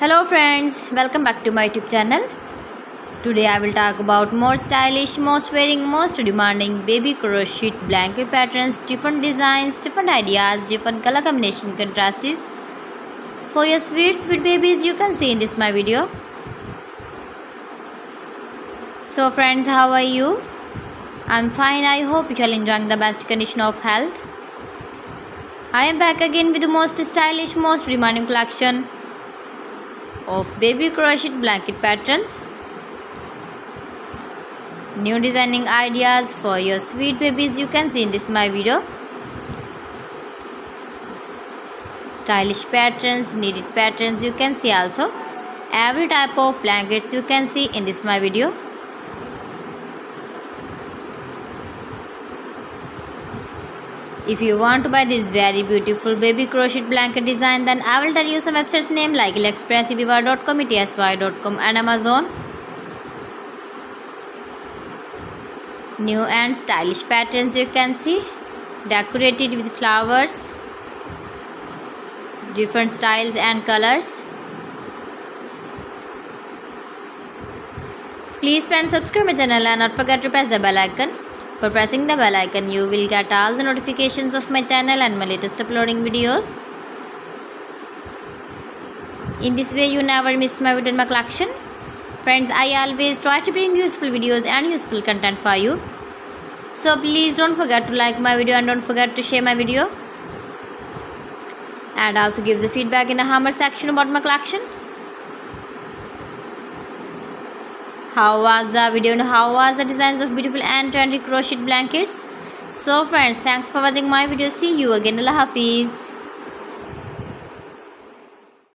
Hello friends, welcome back to my YouTube channel. Today I will talk about more stylish, most wearing, most demanding baby crochet blanket patterns, different designs, different ideas, different color combination contrasts for your sweet babies you can see in this my video. So friends, how are you? I'm fine. I hope you are enjoying the best condition of health. I am back again with the most stylish, most demanding collection of baby crochet blanket patterns. New designing ideas for your sweet babies you can see in this my video. Stylish patterns, needed patterns you can see also. Every type of blankets you can see in this my video. If you want to buy this very beautiful baby crochet blanket design, then I will tell you some websites name like AliExpress, eBay.com, etsy.com and Amazon. New and stylish patterns you can see, decorated with flowers, different styles and colors. Please friends, subscribe my channel and not forget to press the bell icon. For pressing the bell icon, you will get all the notifications of my channel and my latest uploading videos. In this way, you never miss my video and my collection. Friends, I always try to bring useful videos and useful content for you. So please don't forget to like my video and don't forget to share my video. And also give the feedback in the comment section about my collection. How was the video and how was the designs of beautiful and trendy crochet blankets? So friends, thanks for watching my video. See you again. Allah Hafiz.